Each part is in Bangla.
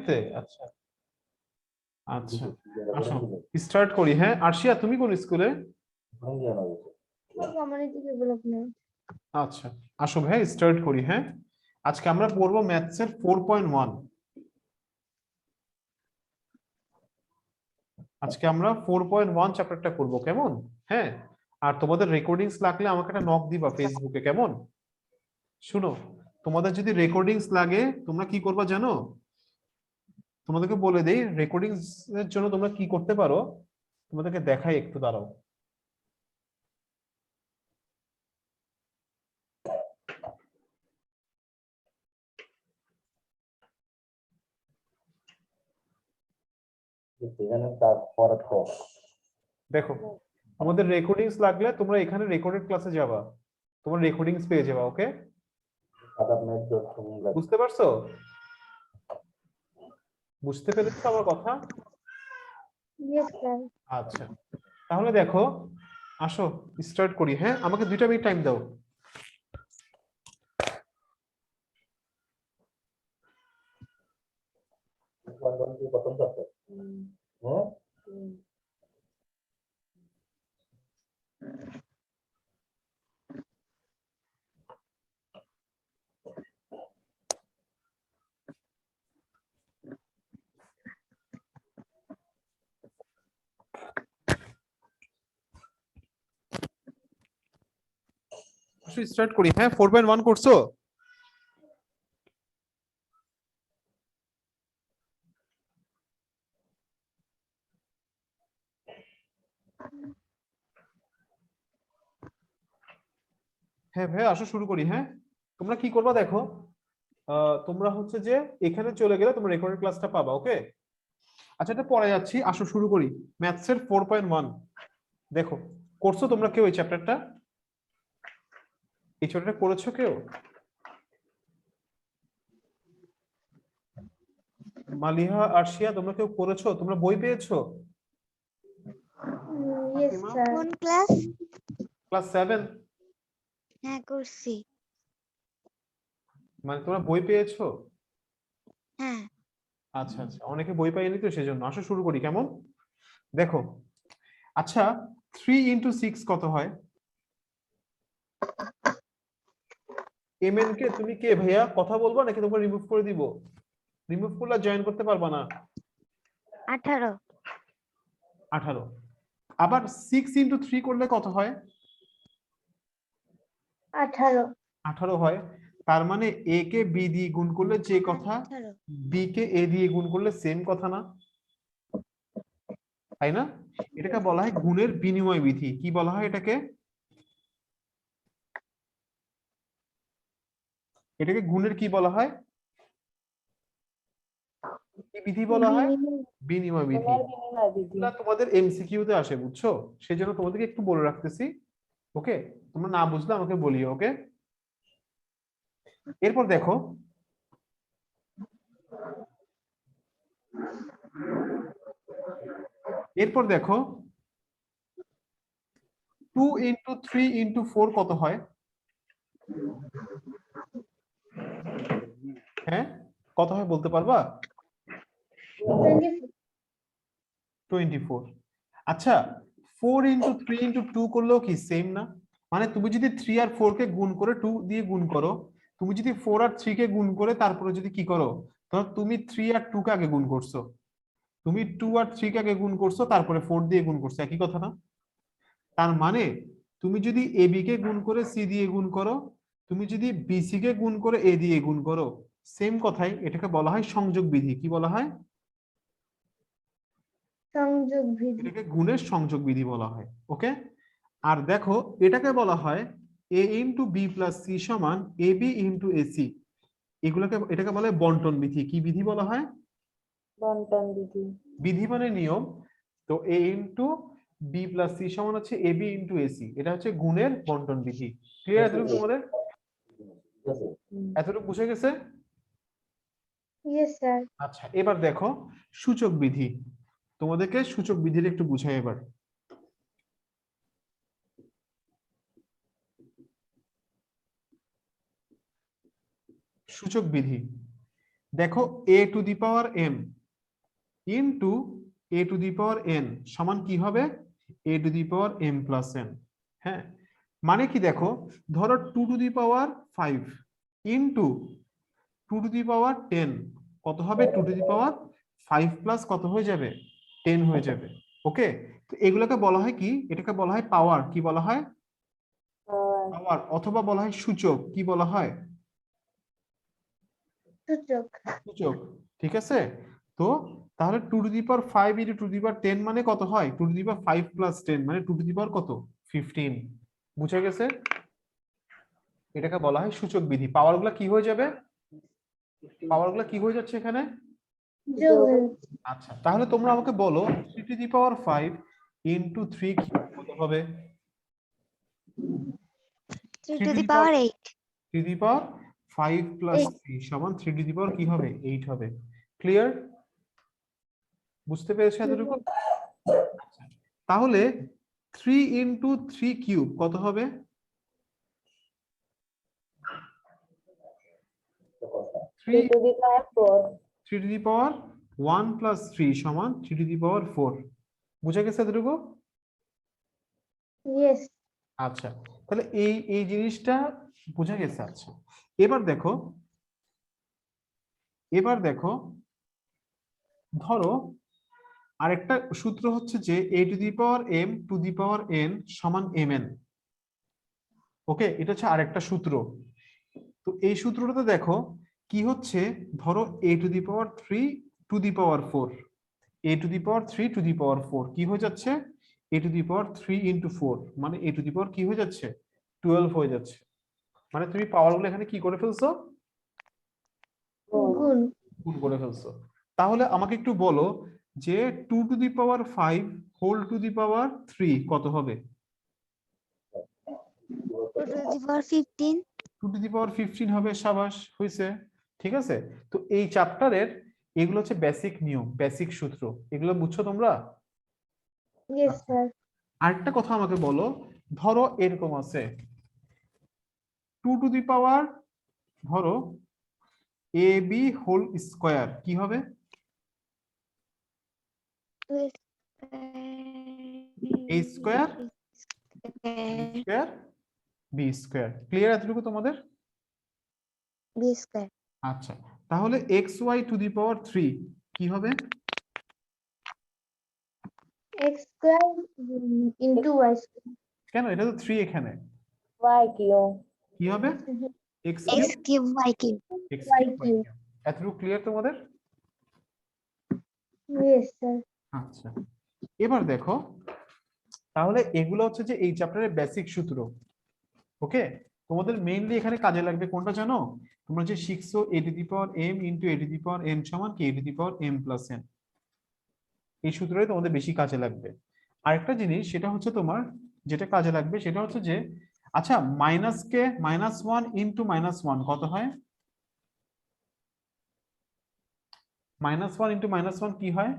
ম্যাথে? আচ্ছা আচ্ছা, আসো স্টার্ট করি। হ্যাঁ, আরশিয়া তুমি কোন স্কুলে? Community development. আচ্ছা, আসো ভাই স্টার্ট করি। হ্যাঁ, আজকে আমরা পড়বো ম্যাথসের 4.1। আজকে আমরা 4.1 চ্যাপ্টারটা করবো, কেমন? হ্যাঁ, আর তোমাদের রেকর্ডিংস লাগলে আমাকে একটা নক দিবা ফেসবুকে, কেমন? শুনো, তোমাদের যদি রেকর্ডিংস লাগে তোমরা কি করবা জানো? তোমাদেরকে বলে দেই রেকর্ডিংস এর জন্য তোমরা কি করতে পারো, তোমাদেরকে দেখাই, একটু দাঁড়াও। দেখো, আমাদের রেকর্ডিংস লাগলে তোমরা এখানে রেকর্ডেড ক্লাসে যাবা, তোমরা রেকর্ডিংস পেয়ে যাবা। ওকে, বুঝতে পারছো? বুঝতে পেরেছো আমার কথা? Yes sir. আচ্ছা, তাহলে দেখো, আসো স্টার্ট করি। হ্যাঁ, আমাকে 2 মিনিট টাইম দাও। আসো স্টার্ট করি। হ্যাঁ, 4.1 করছো? হ্যাঁ ভাই, আসো শুরু করি। হ্যাঁ, তোমরা কি করবা দেখো, তোমরা হচ্ছে যে এখানে চলে গেলে তোমরা রেকর্ডেড ক্লাসটা পাবা। ওকে, আচ্ছা এটা পরে যাচ্ছি, আসো শুরু করি। ম্যাথসের 4.1 দেখো, করছো তোমরা কেউ এই চ্যাপ্টারটা? এই চ্যাপ্টারটা করেছো কেউ? মালিহা, আরশিয়া, তোমরা কেউ করেছো? তোমরা বই পেয়েছো? Yes sir. কোন ক্লাস? ক্লাস 7? হ্যাঁ করছি। মানে তোমরা বই পেয়েছো? হ্যাঁ। আচ্ছা আচ্ছা, অনেকে বই পায়নি তো সেজন্য। আসো শুরু করি, কেমন? দেখো, আচ্ছা 3 ইন্টু 6 কত হয়? এমএন কে তুমি কে ভাইয়া, কথা বলবা নাকি তোমরা রিমুভ করে দিব? রিমুভ করলে জয়েন করতে পারবা না। 18। 18। আবার 6 ইন্টু 3 করলে কত হয়? 18। 18 হয়। তার মানে এ কে বি দিয়ে গুণ করলে যে কথা, 18। বি কে এ দিয়ে গুণ করলে সেম কথা না, তাই না? এটাকে বলা হয় গুণের বিনিময় বিধি। কি বলা হয় এটাকে? এটাকে গুণের কি বলা হয়? কি বিধি বলা হয়? বিনিময় বিধি। এগুলা তোমাদের এমসিকিউ তে আসে, বুঝছো? সেজন্য তোমাদেরকে একটু বলে রাখতেছি। ওকে, তোমরা না বুঝলে আমাকে বলিও। ওকে, এরপর দেখো, এরপর দেখো 2 ইন্টু 3 ইন্টু 4 কত হয়? হ্যাঁ, কত হয় বলতে পারবা? 24। আচ্ছা, 4 ইন্টু 3 ইন্টু 2 করলেও কি সেম না? মানে তুমি যদি 3 আর 4 কে গুণ করে 2 দিয়ে গুণ করো, তুমি যদি 4 আর 3 কে গুণ করে তারপরে যদি কি করো, ধরো তুমি 3 আর 2 কে আগে গুণ করছো, তুমি 2 আর 3 কে আগে গুণ করছো তারপরে 4 দিয়ে গুণ করছো, একই কথা না? তার মানে তুমি যদি এ বি কে গুণ করে সি দিয়ে গুণ করো, তুমি যদি বিসি কে গুণ করে এ দিয়ে গুণ করো, সেম কথাই। এটাকে বলা হয় সংযোগ বিধি। কি বলা হয়? সংযোগ বিধি। এটাকে গুণের সংযোগ বিধি বলা হয়। ওকে, আর দেখো এটাকে বলা হয় এ ইন্টু বি প্লাস সি সমান এ বি ইন্টু এসি। এগুলোকে, এটাকে বলা হয় বন্টন বিধি। কি বিধি বলা হয়? বন্টন বিধি। বিধি মানে নিয়ম। তো এ ইন্টু বি প্লাস সি সমান হচ্ছে এ বি ইন্টু এসি, এটা হচ্ছে গুণের বন্টন বিধি। ক্লিয়ার এতটুকু তোমাদের? এতটুকু বুঝে গেছে? Yes sir. আচ্ছা, এবার দেখো সূচক বিধি। তোমাদেরকে সূচক বিধির একটু বুঝাই এবার। সূচক বিধি, দেখো a to the power m into a to the power n সমান কি হবে a to the power m plus n। হ্যাঁ, মানে কি দেখো, ধরো 2 to the power 5 into 2 to the power 10 কত হবে, 2 টু দি পাওয়ার 5 প্লাস কত হয়ে যাবে, 10 হয়ে যাবে। ওকে, তো এগুলোকে বলা হয় কি, এটাকে বলা হয় পাওয়ার, কি বলা হয়, পাওয়ার, অথবা বলা হয় সূচক, কি বলা হয়, সূচক। সূচক। ঠিক আছে, তো তাহলে 2 to the power 5 into 2 to the power 10 মানে কত হয়, 2 টু দি পাওয়ার 5 প্লাস 10 মানে 2 টু দি পাওয়ার কত, 15। বুঝে গেছে, এটাকে বলা হয় সূচক বিধি। পাওয়ার গুলা কি হয়ে যাবে, পাওয়ার গুলা কি হয়ে যাচ্ছে এখানে। যোগ হয়ে যাচ্ছে। আচ্ছা, তাহলে তোমরা আমাকে বলো 3 টু দি পাওয়ার 5 ইনটু 3 কত হবে, 3 3 to to the the power power 8. 3 to the power 5 plus 8 3 সমান 3 টু দি পাওয়ার কি হবে, 8 হবে। ক্লিয়ার, বুঝতে পেরেছো এতটুকু। আচ্ছা, তাহলে 3 ইনটু 3 কিউব কত হবে, 3 to the power 4. 3 to the power 1 plus 3 সমান 3 টু দি পাওয়ার 4। বুঝে গেছে এতটুকু। Yes. আচ্ছা, তাহলে এই এই জিনিসটা বোঝা গেছে। আচ্ছা, এবার দেখো, এবার দেখো, ধরো আরেকটা সূত্র হচ্ছে যে a to the power m two the power n সমান mn। ওকে, এটা হচ্ছে আরেকটা সূত্র। তো এই সূত্রটাতে দেখো কি হচ্ছে, ধরো a to the power 3 to the power 4, a to the power 3 to the power 4 কি হয়ে যাচ্ছে, a to the power 3 into 4 মানে a টু দি পাওয়ার কি হয়ে যাচ্ছে, 12 হয়ে যাচ্ছে। মানে তুমি পাওয়ার গুলো এখানে কি করে ফেলছো, গুণ। গুণ করে ফেলছো। তাহলে আমাকে একটু বলো যে 2 to the power 5 whole to the power 3 কত হবে, 2 to the power 15. 2 to the power 15 হবে। সাবাস, হয়েছে। ঠিক আছে, তো এই চ্যাপ্টারের এগুলো হচ্ছে বেসিক নিয়ম, বেসিক সূত্র, এগুলো বুঝছো তোমরা। Yes, sir. আরেকটা কথা আমাকে বলো, ধরো এরকম আছে 2 টু দি পাওয়ার, ধরো এ বি হোল স্কয়ার কি হবে, 2 a square square square b square. Clear এতটুকু তোমাদের। b square. আচ্ছা, তাহলে x y to the power 3 কি হবে, X square into y square. কেন, এটা তো 3 এখানে, Y cube. কি হবে, x X cube, cube y cube. X Y cube y cube. Cube. এতটুকু ক্লিয়ার তোমাদের। Yes, sir. আচ্ছা, এবার দেখো, তাহলে এগুলো হচ্ছে যে এই চ্যাপ্টারের বেসিক সূত্র। ওকে, তোমাদের মেইনলি এখানে কাজে লাগবে কোনটা জানো, তোমরা যে শিখছো a to the power m into a to the power n সমান কি a to the power m plus n, এই সূত্রটাই তোমাদের বেশি কাজে লাগবে। আরেকটা জিনিস সেটা হচ্ছে তোমার যেটা কাজে লাগবে সেটা হচ্ছে যে, আচ্ছা মাইনাস কে -1 ইনটু -1 কত হয়, -1 ইনটু -1 কি হয়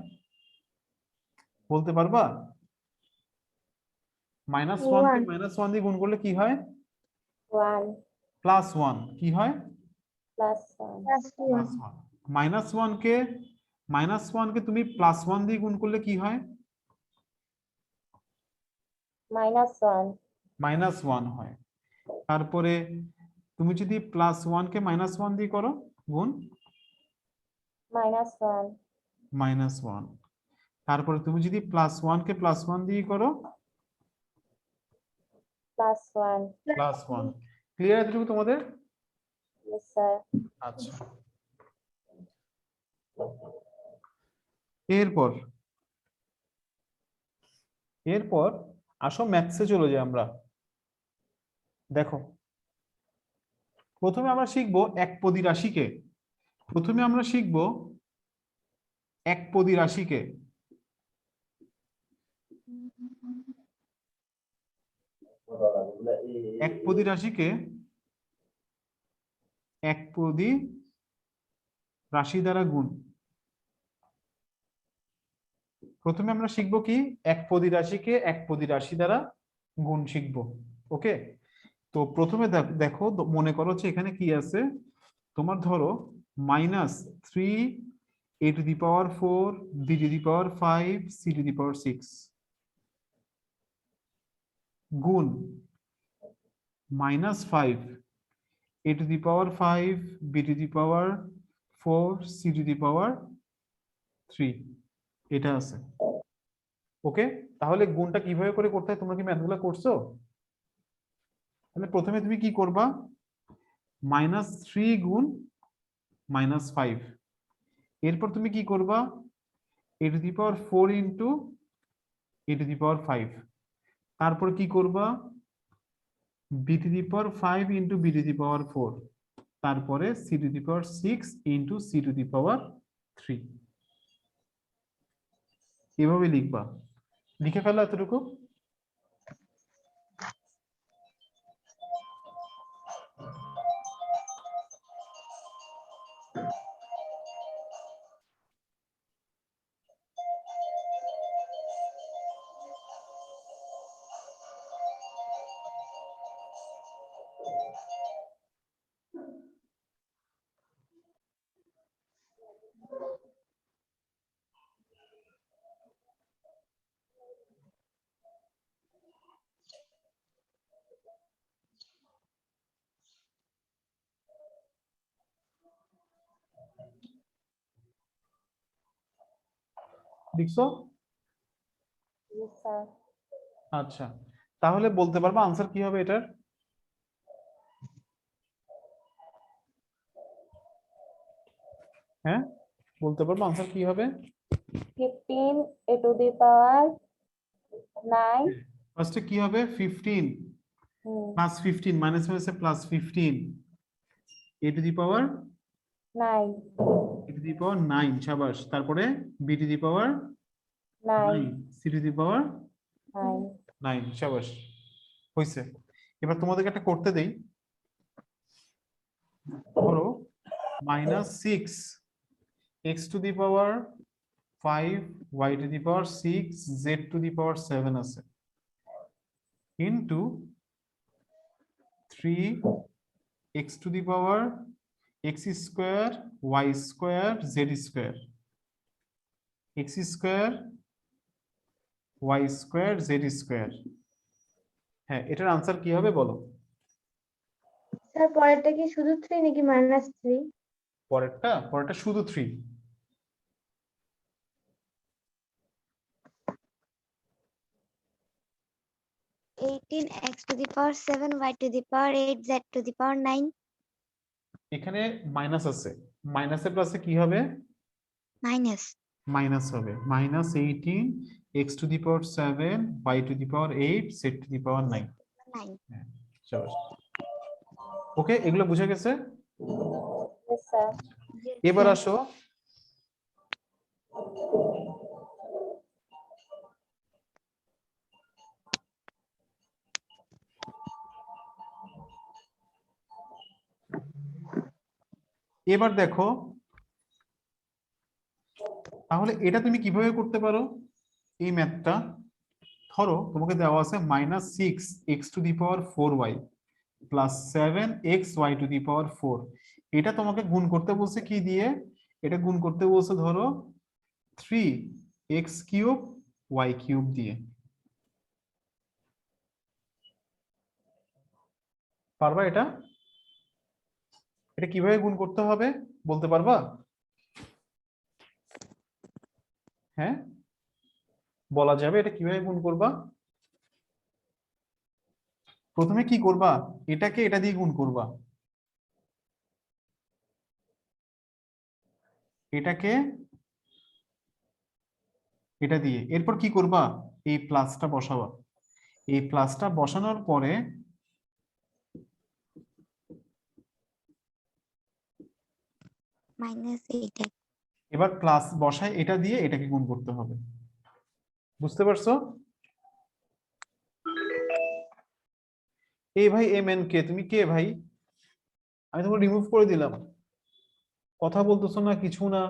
বলতে পারবা, -1 কে 1. -1 দিয়ে গুণ করলে কি হয়, 1 +1 কি হয়, plus 1. Plus 1. +1। -1 কে তুমি +1 দিয়ে গুণ করলে কি হয়, Minus 1. -1 হয়। তারপরে তুমি যদি +1 কে -1 দিয়ে করো গুণ, Minus 1. -1। তারপরে তুমি যদি +1 কে +1 দিয়ে করো, Plus 1. +1। ক্লিয়ার এতটুকু তোমাদের। Yes, sir. আচ্ছা, এরপর এরপর আসো ম্যাথসে চলে যাই আমরা। দেখো, প্রথমে আমরা শিখবো একপদী রাশিকে, প্রথমে আমরা শিখবো একপদী রাশিকে। একপদী রাশিকে একপদী রাশি দ্বারা গুণ। প্রথমে আমরা শিখবো কি, একপদী রাশিকে একপদী রাশি দ্বারা গুণ শিখবো। ওকে, তো প্রথমে দেখো, মনে করো যে এখানে কি আছে, তোমার ধরো minus 3 a to the power 4 b to the power 5 c to the power 6 গুণ minus 5 a to the power 5 b to the power 4 c to the power 3 এটা আছে ওকে তাহলে গুণটা কিভাবে করে করতে হয় তোমরা কি ম্যাথগুলো করছো তাহলে প্রথমে তুমি কি করবা -3 গুণ -5 এরপর তুমি কি করবা a to the power 4 into a to the power 5 তারপর কি করবা b to the power 5 into b to the power 4 তারপরে c to the power 6 into c to the power 3 এভাবে লিখবা লিখে ফেলো এতটুকু লিখছো Yes, sir. আচ্ছা তাহলে বলতে পারবা আনসার কি হবে এটার হ্যাঁ বলতে পারবো আনসার কি হবে 15 a to the power 9. ফার্স্টে কি হবে 15 প্লাস 15 মাইনাস হয়েছে plus 15 a to the power 9. a to the power 9 শাবাশ তারপরে b to the power 9. 9 c to the power 9. 9 শাবাশ হইছে এবার তোমাদেরকে একটা করতে দেই ধরো -6 x to the power 5 y to the power 6 z to the power 7 আছে into 3 x to the power x square y square z square x square y square z square হ্যাঁ এটার আনসার কি হবে বলো স্যার পরেরটা কি শুধু 3 নাকি -3 পরেরটা শুধু 3 18 x to the power 7 y to the power 8 z to the power 9 এখানে মাইনাস আছে মাইনাসে প্লাসে কি হবে minus মাইনাস হবে -18 x to the power 7 y to the power 8 z to the power 9 9 শাবাশ ওকে এগুলো বুঝে গেছে Yes, sir. এবার আসো এবার দেখো তাহলে এটা তুমি কিভাবে করতে পারো এই ম্যাথটা ধরো তোমাকে দেওয়া আছে -6 x to the power 4y plus 7 x y to the power 4 এটা তোমাকে গুণ করতে বলছে কি দিয়ে এটা গুণ করতে বলছে ধরো 3 x কিউব y কিউব দিয়ে পারবা এটা এটা কিভাবে গুণ করতে হবে বলতে পারবা হ্যাঁ বলা যাবে এটা কিভাবে গুণ করবা প্রথমে কি করবা এটাকে এটা দিয়ে গুণ করবা এটাকে এটা দিয়ে এরপর কি করবা এই প্লাসটা বসাবা এই প্লাসটা বসানোর পরে -8 এবার প্লাস বসায় এটা দিয়ে এটাকে গুণ করতে হবে বুঝতে পারছো এই ভাই এম এন কে তুমি কে ভাই আমি তোমাকে রিমুভ করে দিলাম কথা বলতেছো না কিছু না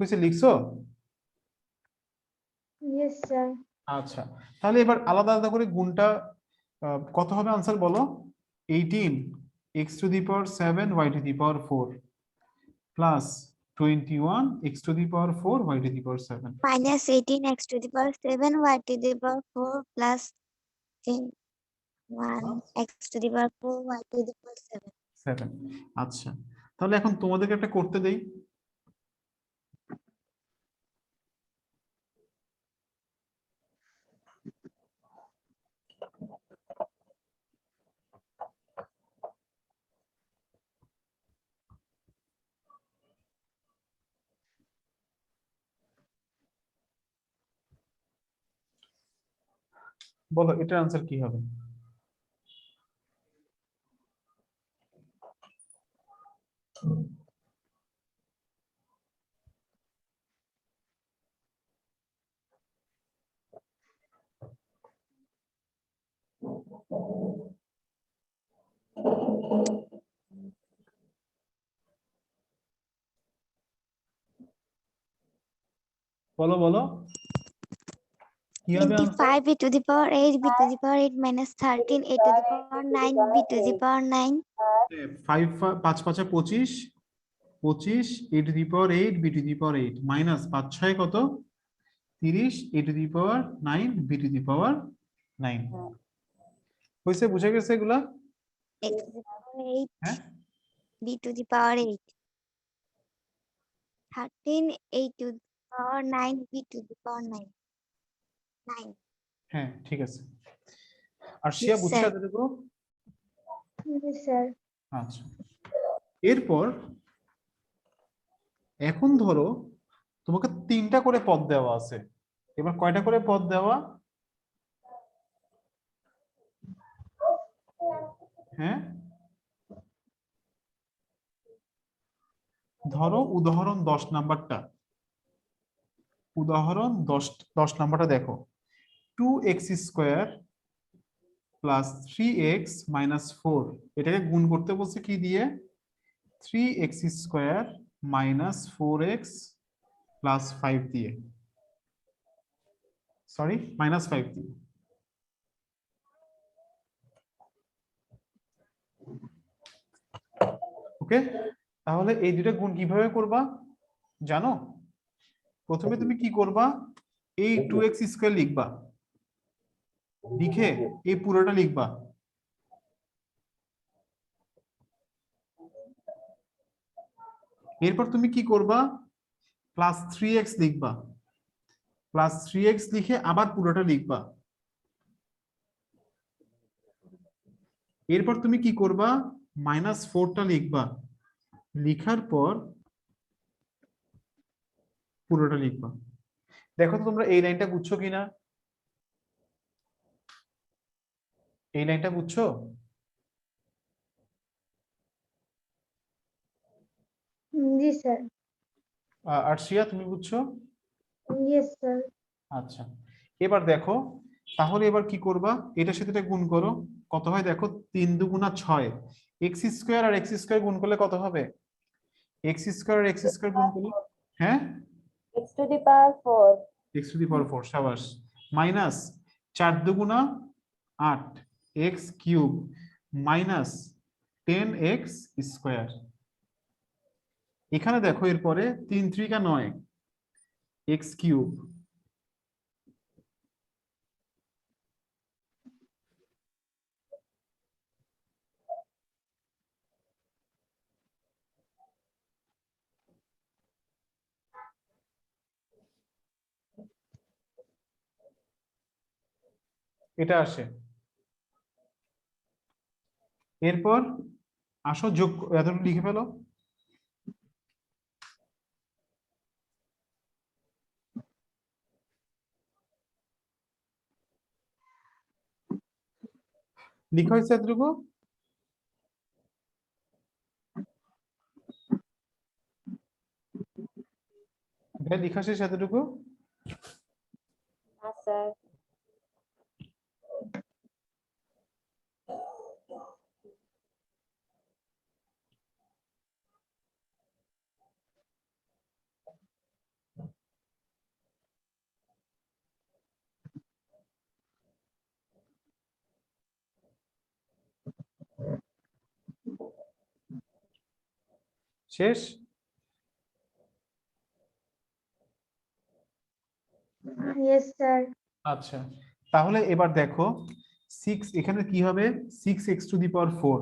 হয়েছে লিখছো Yes, sir. আচ্ছা, তাহলে এবার আলাদা আলাদা করে গুণটা কত হবে আনসার বলো? 18 x to the power 7 y to the power 4 plus 21 x to the power 4 y to the power 7 minus 18 x to the power 7 y to the power 4 plus 1 x to the power 4 y to the power 7. 7। আচ্ছা, তাহলে এখন তোমাদেরকে একটা করতে দেই। বলো এটার আনসার কি হবে? বলো বলো কি হবে answer? 25 b to the power 8 b to the power 8 minus 13 a to the power 9 b to the power 9. 5 5 5 25 25 a to the power 8 b to the power 8 minus 5 6 কত 30 a to the power 9 b to the power 9 হইছে? বুঝে গেছে এগুলা? x to the power 8 হ্যাঁ b to the power 8 13 a to the power 9 b to the power 9 9. হ্যাঁ ঠিক আছে। আর শিয়া Yes, বুঝছে sir. এতটুকু? Yes, sir. আচ্ছা, এরপর এখন ধরো তোমাকে 3টা করে পদ দেওয়া আছে। এবার কয়টা করে পদ দেওয়া? হ্যাঁ ধরো উদাহরণ 10 নাম্বারটা, উদাহরণ 10 নাম্বারটা দেখো। 2x square plus 3x minus 4 এটাকে গুণ করতে বলছে কি দিয়ে? 3x square minus 4x plus 5 দিয়ে, সরি মাইনাস 5 দিয়ে। ওকে, তাহলে এই দুটো গুণ কিভাবে করবা জানো? প্রথমে তুমি কি করবা, এই 2x স্কয়ার লিখবা, লিখে এই পুরোটা লিখবা, এরপর তুমি কি করবা, প্লাস 3x লিখবা, প্লাস 3x লিখে আবার পুরোটা লিখবা। এরপর তুমি কি করবা, মাইনাস 4টা লিখবা, লিখার পর পুরোটা লিখবা। দেখো তো তোমরা এই লাইনটা বুঝছো কিনা? এই লাইনটা বুঝছো? Yes, sir. আর শ্রিয়া তুমি বুঝছো? Yes, sir. আচ্ছা, এবার দেখো তাহলে এবার কি করবা, এটার সাথে এটা গুণ করো, কত হয় দেখো, 3 দুগুণা 6, এক্স স্কোয়ার আর এক্স স্কোয়ার গুণ করলে কত হবে? এক্স স্কোয়ার আর এক্স স্কোয়ার গুণ করলে, হ্যাঁ X to the power 4. X to the power 4, সাবাস। মাইনাস 4 দুগুণা 8 x cube minus 10x square. এখানে দেখো এরপরে 3 3 9 এক্স কিউব, এটা আসে। এরপর আসো যোগ, এতটুকু লিখে ফেলো। লিখা হয়েছে এতটুকু? ভাই লিখা শেষ এতটুকু? Yes, sir. শেষ? Yes, sir. আচ্ছা, তাহলে এবার দেখো 6 এখানে কি হবে, 6x two the power 4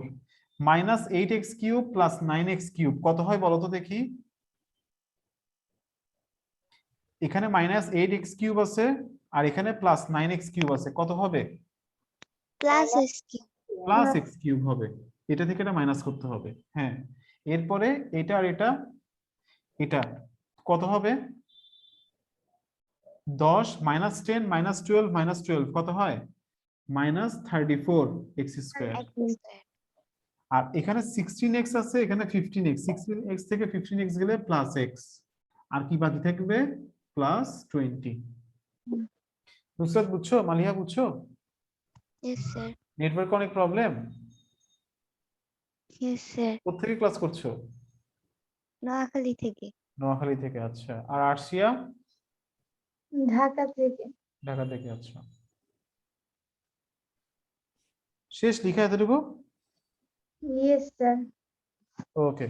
minus 8x cube plus 9x cube কত হয় বলো তো দেখি। এখানে মাইনাস 8x কিউব আছে আর এখানে প্লাস 9x কিউব আছে, কত হবে? Plus SQ plus x cube হবে। এটা থেকে এটা মাইনাস করতে হবে। হ্যাঁ, এরপরে এটা আর এটা, এটা কত হবে? 10 মাইনাস 10 মাইনাস 12 মাইনাস 12 কত হয়? Minus 34 x square. X square আর এখানে 16x আছে, এখানে 15x, 16x থেকে 15x গেলে প্লাস এক্স, আর কি বাকি থাকবে? প্লাস 20। নুসরাত বুঝছো? মালিহা বুঝছো? yes sir নেটওয়ার্ক অনেক প্রবলেম। yes sir কোত্থেকে ক্লাস করছো? নোয়াখালী থেকে নোয়াখালী থেকে। আচ্ছা, আর আরশিয়া? ঢাকা থেকে। ঢাকা থেকে। আচ্ছা, শেষ লিখা এতটুকু? Yes, sir. ওকে,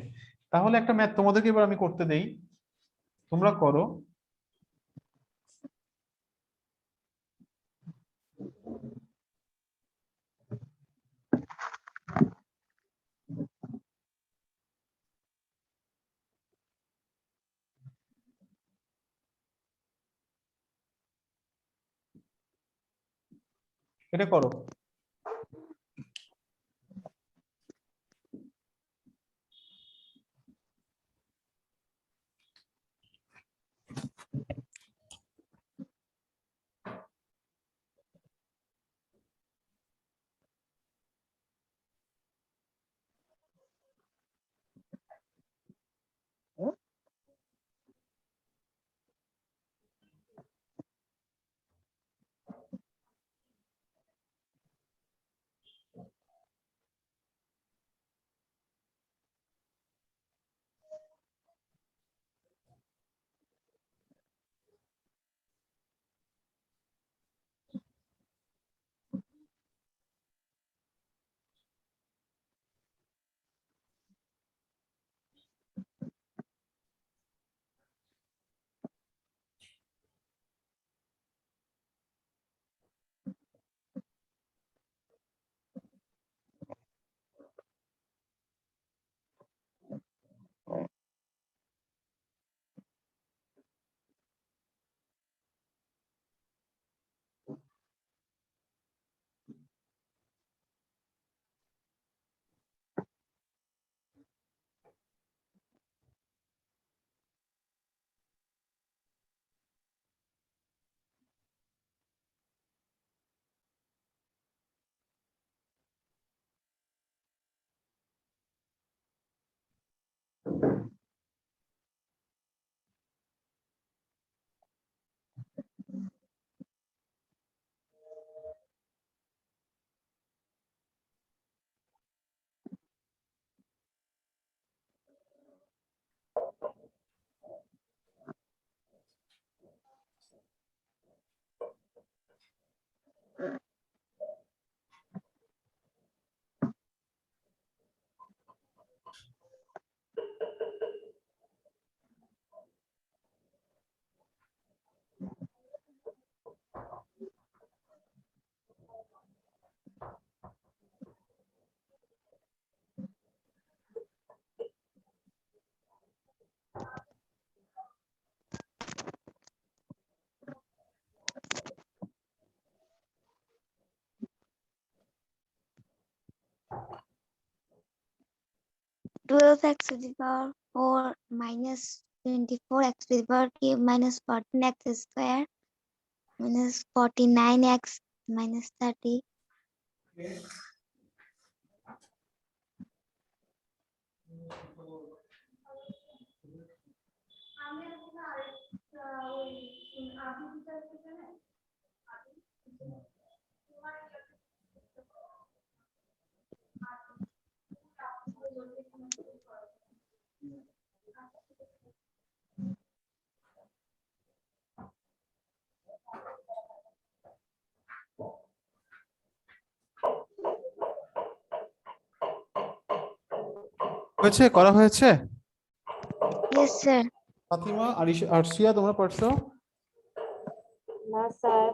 তাহলে একটা ম্যাথ তোমাদেরকে এবার আমি করতে দেই, তোমরা করো। এটা করো। twelve x to the power 4 minus 24x to the power cube minus 14x square minus 49x minus 30 হয়েছে? করা হয়েছে? sir. ফাতিমা আরশিয়া তোমরা পারছো? না স্যার।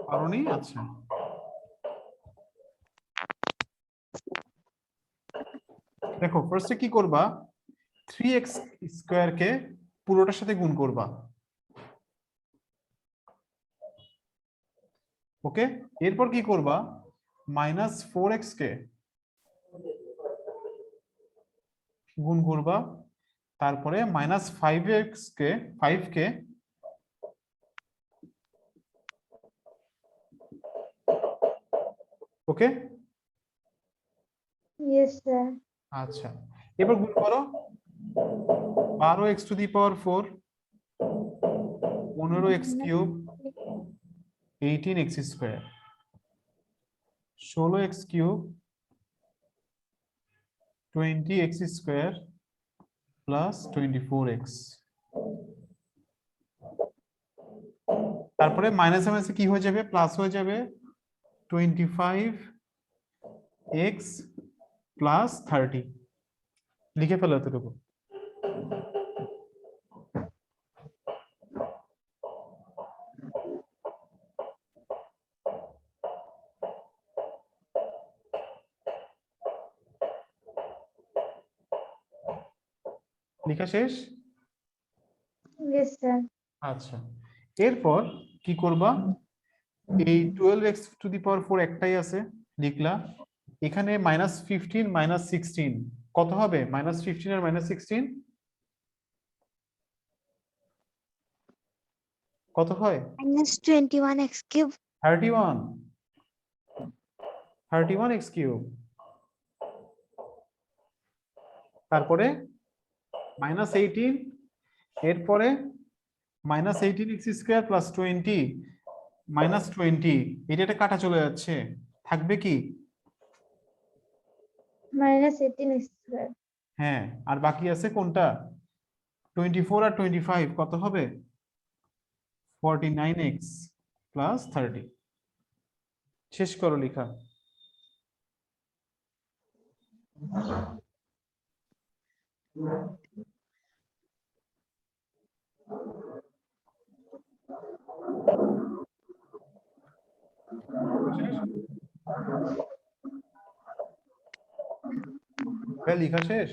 পারোনি? আচ্ছা, দেখো ফার্স্টে কি করবা, 3x স্কয়ার কে পুরোটার সাথে গুণ করবা। ওকে, এরপর কি করবা, -4x কে গুণ করবা, তারপরে -5x কে 5 কে ওকে। Yes sir. আচ্ছা, এবার গুণ করো, 12x two the power 4, 15x cube, 18x square, 16x cube, 20x square plus 24x। তারপরে মাইনাস মাইনাসে কি হয়ে যাবে, প্লাস হয়ে যাবে, 25x প্লাস 30। লিখে ফেলো এতটুকু। লেখা শেষ? Yes sir. আচ্ছা, এরপর কি করবা, এই 12x টু দি পাওয়ার 4 একটাই আছে, লিখলা। এখানে -15 -16 কত হবে, -15 আর -16 কত হয়? -21x cube. 31x কিউব, তারপরে -18, এরপরে -18x স্কয়ার প্লাস 20 -20, এটা কাটা চলে যাচ্ছে, থাকবে কি? -18 স্কয়ার। হ্যাঁ, আর বাকি আছে কোনটা, 24 আর 25 কত হবে, 49x প্লাস 30। শেষ করো লেখা। লেখা শেষ?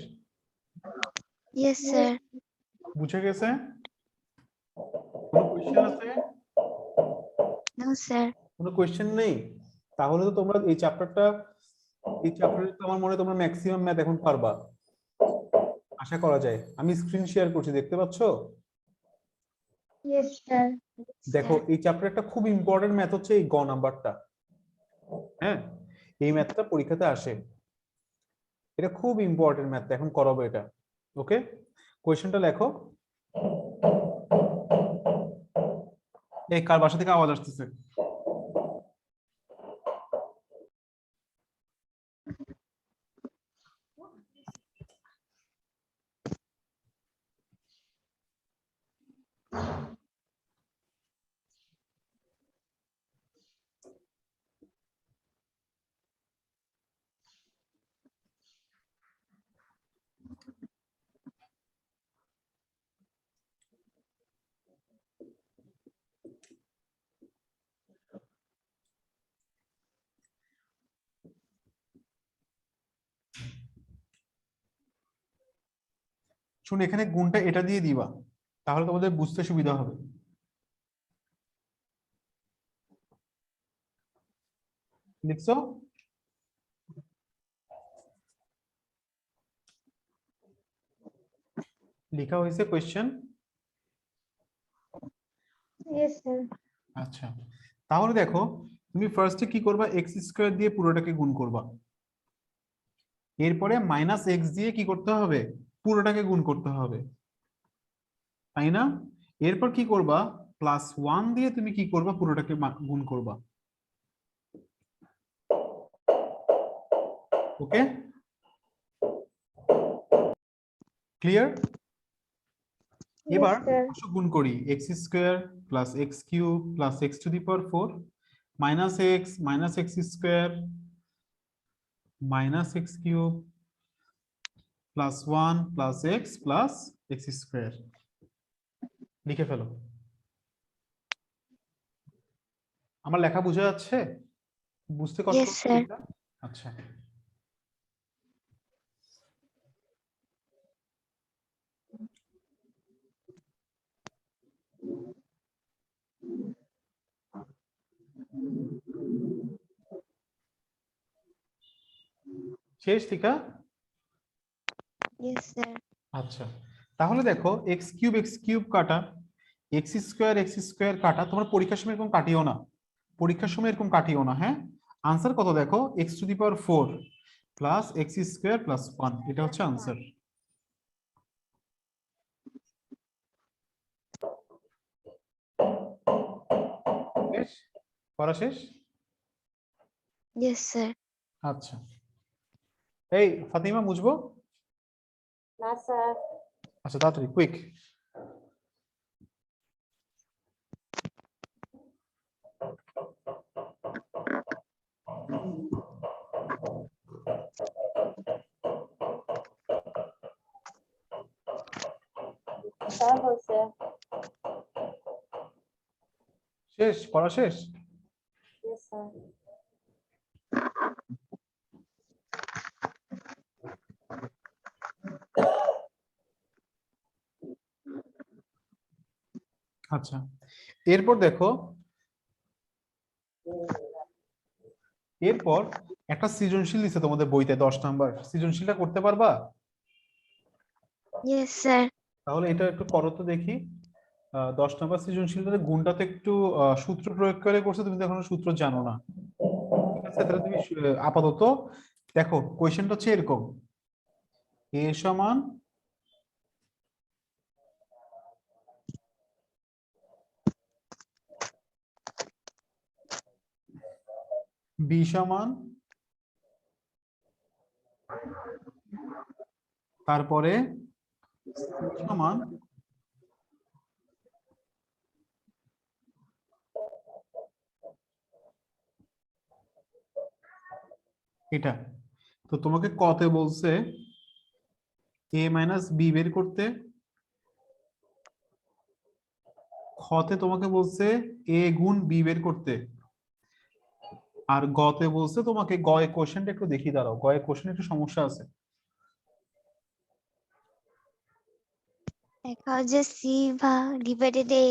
Yes, sir. বুঝে গেছে? কোনো কোশ্চেন আছে? No, sir. কোনো কোশ্চেন নেই? তাহলে তো তোমরা এই চ্যাপ্টারে তো আমার মনে হয় তোমরা ম্যাক্সিমাম ম্যাথ এখন পারবা, আশা করা যায়। আমি স্ক্রিন শেয়ার করছি, দেখতে পাচ্ছো? Yes sir. দেখো এই চ্যাপ্টারটা খুব ইম্পর্টেন্ট ম্যাথ হচ্ছে এই গ নাম্বারটা। হ্যাঁ, এই ম্যাথটা পরীক্ষাতে আসে, এটা খুব ইম্পর্টেন্ট ম্যাথ, এখন করাবো এটা। ওকে, কোশ্চেনটা লেখো। এই কার বাসা থেকে আওয়াজ আসতেছে? শুন, এখানে গুণটা এটা দিয়ে দিবা, তাহলে তোমাদের বুঝতে সুবিধা হবে। লিখছো? লেখা হয়েছে কোশ্চেন? Yes sir. আচ্ছা, তাহলে দেখো তুমি ফার্স্টে কি করবা, এক্স স্কয়ার দিয়ে পুরোটাকে গুণ করবা, এরপরে -x দিয়ে কি করতে হবে, পুরোটাকে গুণ করতে হবে, তাই না? এরপর কি করবা, +1 দিয়ে তুমি কি করবা, পুরোটাকে গুণ করবা। ওকে, ক্লিয়ার? এবার অবশ্য গুণ করি, x square plus x cube plus x to the power 4 -x square -x cube plus 1 plus x plus x square. লিখে ফেলো। আমার লেখা বোঝা যাচ্ছে? বুঝতে কষ্ট Yes, হচ্ছে sir. এটা? আচ্ছা, শেষ টিকা? Yes, sir. আচ্ছা, তাহলে দেখো এক্স কিউব কাটা, এক্স স্কোয়ার কাটা, তোমার পরীক্ষার সময় এরকম কাটিও না, পরীক্ষার সময় এরকম কাটিও না, হ্যাঁ। আনসার কত দেখো, x to the power 4 plus x square plus 1, এটা হচ্ছে আনসার। শেষ? পড়া শেষ? Yes, sir. আচ্ছা, এই ফাতিমা বুঝবো? না স্যার। আচ্ছা, তাড়াতাড়ি কুইক। স্যার বলছে। শেষ? পড়া শেষ? Yes sir. আচ্ছা, এরপর দেখো, এরপর একটা সৃজনশীল দিচ্ছে তোমাদের বইতে 10 নাম্বার, সৃজনশীলটা করতে পারবা? Yes, sir. তাহলে এটা একটু করো তো দেখি। 10 নাম্বার সৃজনশীলটার গুণটা তো একটু সূত্র প্রয়োগ করে করছে, তুমি তো এখনো সূত্র জানো না, ঠিক আছে? তাহলে তুমি আপাতত দেখো, কোয়েশ্চেনটা হচ্ছে এরকম, এ সমান বি সমান, তারপরে সি সমান এটা। তো তোমাকে কতে বলছে এ মাইনাস বি বের করতে, খতে তোমাকে বলছে এ গুণ বি বের করতে, আর গতে বলছে তোমাকে, গয়ে কোশ্চেনটা একটু দেখিয়ে দাঁড়াও, গয়ে কোশ্চেন একটু সমস্যা আছে। দেখা যে C divided A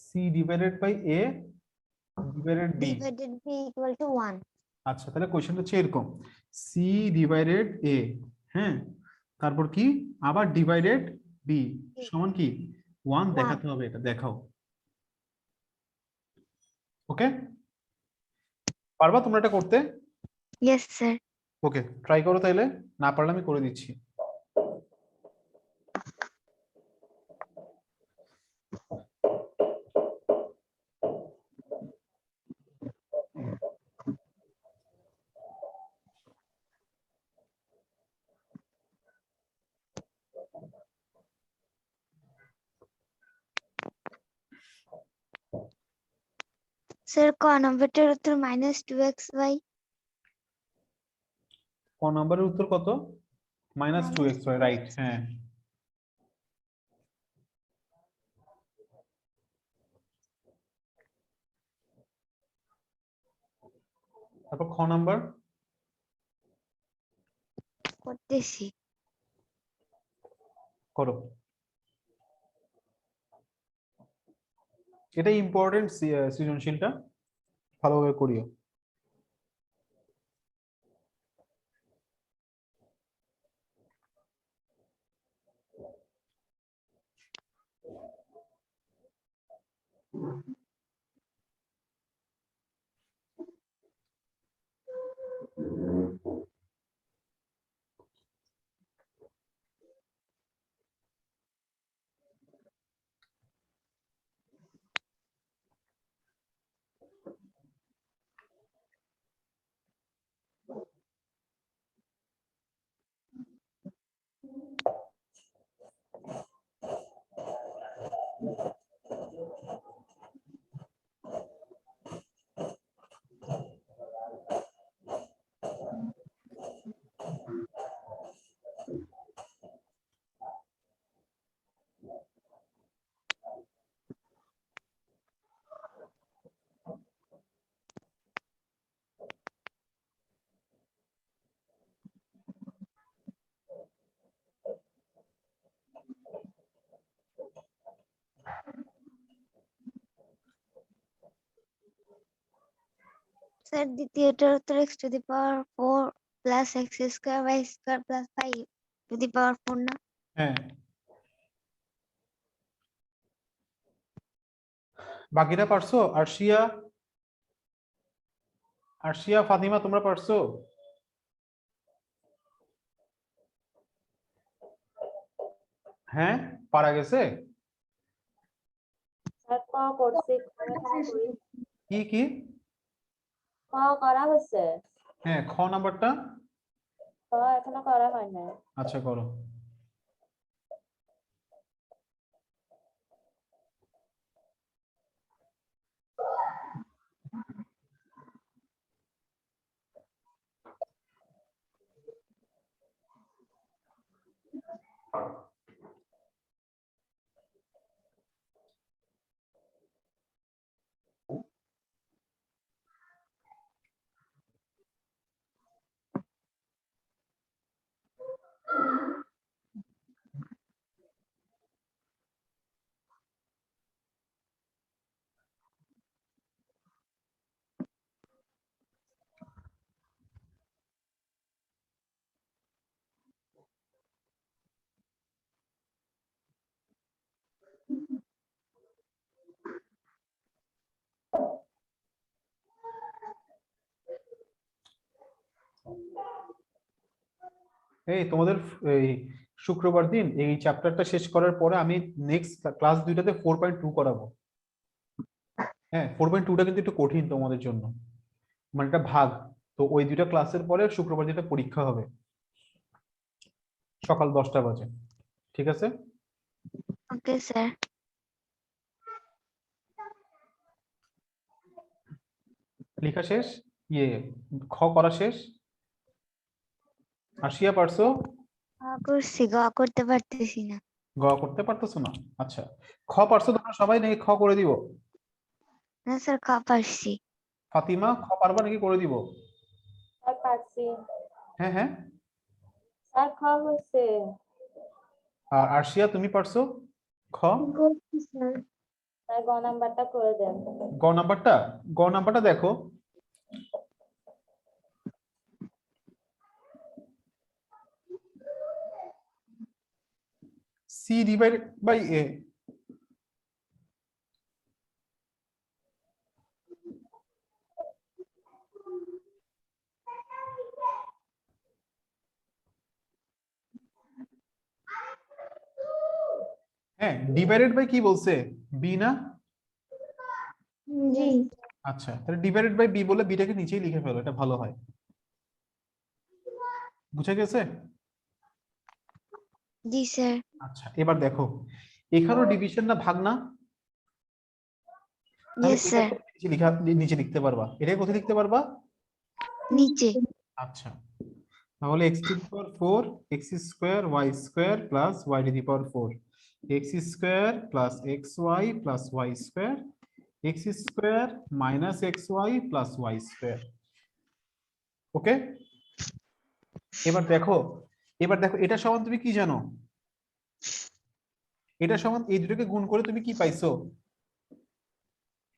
C divided by A divided B. divided B equal to 1. আচ্ছা, তাহলে কোশ্চেনটা হচ্ছে এরকম, সি ডিভাইডেড এ, হ্যাঁ, তারপর কি আবার ডিভাইডেড বি সমান কি 1 1. দেখাতে হবে, এটা দেখাও। ওকে, পারবা তোমরা এটা করতে? Yes, sir. ওকে, ট্রাই করো তাইলে, না পারলে আমি করে দিচ্ছি। Sir, ক নম্বরটার উত্তর -2xy. ক নম্বরের উত্তর কত? -2xy, রাইট, হ্যাঁ। তারপর খ নাম্বার করতেছি। করো। এটা ইম্পর্টেন্ট সৃজনশীলটা, ভালোভাবে করিও। স্যার দ্বিতীয়টার উত্তর x to the power 4 plus x square y square plus 5 to the power 4 না? হ্যাঁ, বাকিটা পারছো? আরশিয়া, আরশিয়া, ফাতিমা, তোমরা পারছো? হ্যাঁ, পারা গেছে? স্যার ক করছি, খ এখনো করি। কি কি? ক করা হয়েছে, হ্যাঁ, খ নাম্বারটা। খ এখনো করা হয় না। আচ্ছা, করো। এই তোমাদের এই শুক্রবার দিন এই চ্যাপ্টারটা শেষ করার পরে আমি নেক্সট ক্লাস 2টাতে 4.2 করাবো। হ্যাঁ, 4.2টা কিন্তু একটু কঠিন তোমাদের জন্য, মানে এটা ভাগ। তো ওই 2টা ক্লাসের পরে শুক্রবার যেটা পরীক্ষা হবে সকাল 10টা বাজে। ঠিক আছে? Okay sir. লেখা শেষ? ইয়ে, খ করা শেষ? আশিয়া পারছো? করছি, গ করতে পারতেছি না। গ করতে পারতেছো না? আচ্ছা, খ পারছো তোমরা সবাই নাকি খ করে দিব? না স্যার, খ পারছি। ফাতিমা, খ পারবা নাকি করে দিব? স্যার পারছি। হ্যাঁ হ্যাঁ। স্যার খ হয়েছে। আর আরশিয়া, তুমি পারছো খ? করছি স্যার। স্যার গ নাম্বারটা করে দেন। গ নাম্বারটা, গ নাম্বারটা দেখো। সি ডিভাইডেড বাই এ। হ্যাঁ, ডিভাইডেড বাই কি বলছে? বি না? জি। আচ্ছা, তাহলে ডিভাইডেড বাই বি বলে বিটাকে নিচেই লিখে ফেলো, এটা ভালো হয়। বুঝে গেছে? জি স্যার। আচ্ছা, এবার দেখো, এখানেও ডিভিশন না ভাগ না? তাহলে ইয়েস এটা স্যার। কোথায় নিচে লিখতে পারবা? এটা কোথায় লিখতে পারবা? নিচে। আচ্ছা, তাহলে x to the power 4 x square y square plus y to the power 4 x square plus xy plus y square x square minus xy plus y square. Okay, এবার দেখো, এবার দেখো এটা সমান তুমি কি জানো? এটা সমান এই দুটোকে গুণ করে তুমি কি পাইছো?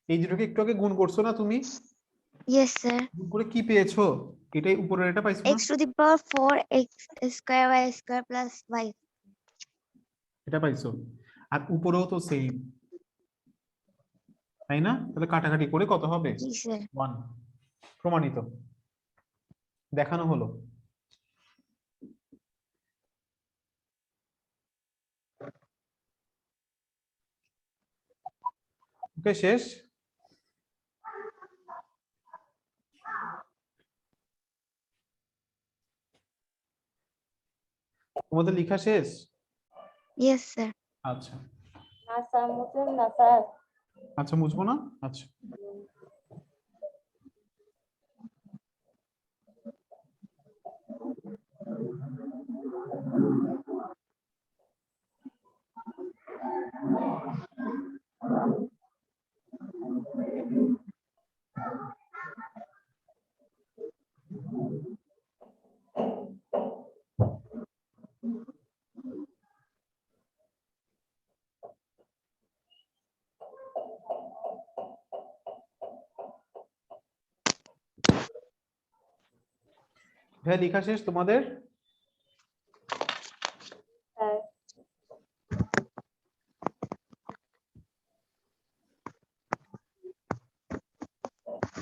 এই দুটোকে একটু আগে গুণ করছো না তুমি? Yes sir. গুণ করে কি পেয়েছো? এটাই উপরের এটা পাইছো না? x to the power 4 x square y square plus 5। এটা পাইছো। আর উপরেও তো সেম, তাই না? তাহলে কাটাকাটি করে কত হবে? জি স্যার। 1। প্রমাণিত, দেখানো হলো। ওকে, শেষ? তোমাদের লেখা শেষ? Yes sir. আচ্ছা না স্যার মুছেন না স্যার। আচ্ছা, মুছবো না? আচ্ছা, ভাইয়া লেখা শেষ তোমাদের? স্যার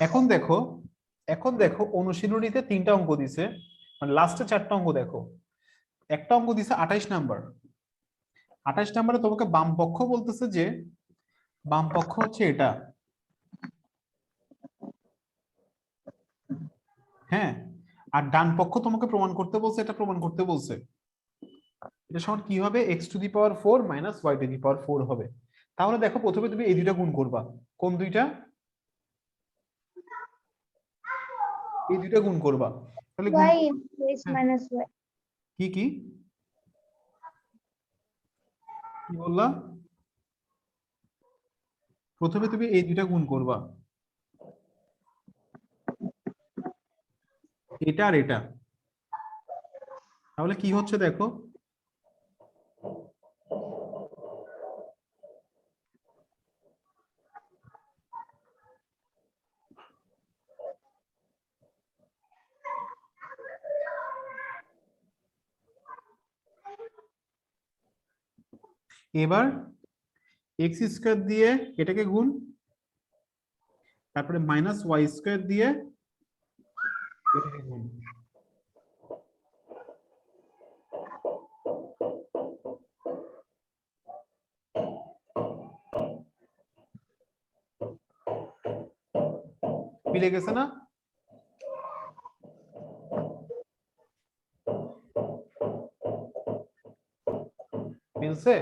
এখন দেখো অনুশীলনীতে 3টা অঙ্ক দিছে, মানে লাস্টে 4টা অঙ্ক দেখো। একটা অঙ্ক দিছে 28 নাম্বার। 28 নাম্বারে তোমাকে বাম পক্ষ বলতেছে যে বাম পক্ষ হচ্ছে এটা, হ্যাঁ, আর ডান পক্ষ তোমাকে প্রমাণ করতে বলছে, এটা প্রমাণ করতে বলছে। এটা সমান কি হবে? x⁴ মাইনাস y⁴ হবে। তাহলে দেখো প্রথমে তুমি এই দুইটা গুণ করবা। কোন দুইটা? এই দুইটা গুণ করবা। তাহলে গুণ y x হ্যাঁ, minus y. কি কি কি বললা? প্রথমে তুমি এই দুইটা গুণ করবা, এটা আর এটা। তাহলে কি হচ্ছে দেখো, এবার x² দিয়ে এটাকে গুণ, তারপরে মাইনাস y² দিয়ে এটাকে গুণ। মিলে গেছে না? মিলছে?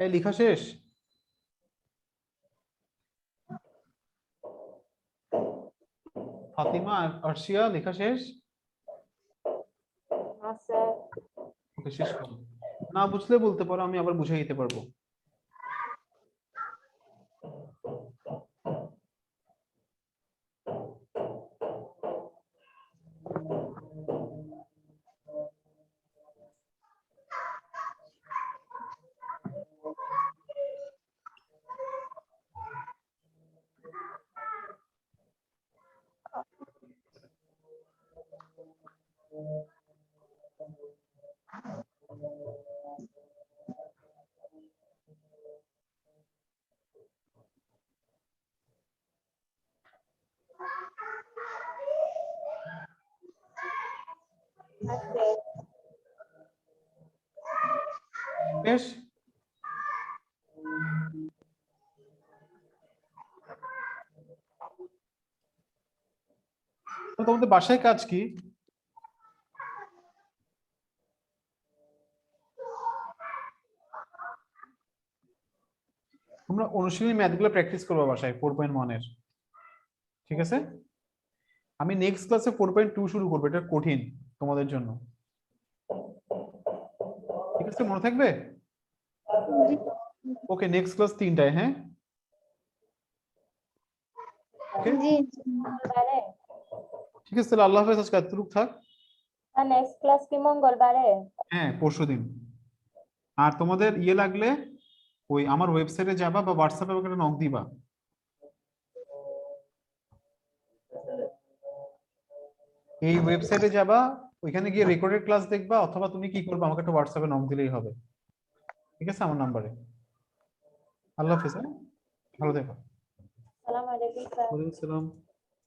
এই লেখা শেষ? ফাতিমা আর আরশিয়া লেখা শেষ? না স্যার ওকে, শেষ করো। না বুঝলে বলতে পারো, আমি আবার বুঝিয়ে দিতে পারবো। আছে বেশ, তো তোমাদের বাসায় কাজ কি? তোমরা অনুশীলনী ম্যাথগুলো প্র্যাকটিস করবে বাসায় 4.1 এর, ঠিক আছে? আমি নেক্সট ক্লাসে 4.2 শুরু করবো, এটা কঠিন তোমাদের জন্য, ঠিক আছে? মনে থাকবে? ওকে, নেক্সট ক্লাস 3টায়, হ্যাঁ? ওকে, জি মঙ্গলবারে। ঠিক আছে, তাহলে আল্লাহ হাফেজ, আজকে এতটুকু থাক। আর নেক্সট ক্লাস কি মঙ্গলবারে? হ্যাঁ, পরশুদিন। আর তোমাদের ইয়ে লাগলে ওই আমার ওয়েবসাইটে যাবা বা হোয়াটসঅ্যাপে আমাকে নক দিবা। এই ওয়েবসাইটে যাবা, ওইখানে গিয়ে রেকর্ডেড ক্লাস দেখবা, অথবা তুমি কি করবা, আমাকে একটা হোয়াটসঅ্যাপে নক দিলেই হবে, ঠিক আছে? আমার নাম্বারে। আল্লাহ হাফেজ, হ্যাঁ? ভালো থেকো। আসসালামু আলাইকুম স্যার। ওয়ালাইকুম আসসালাম।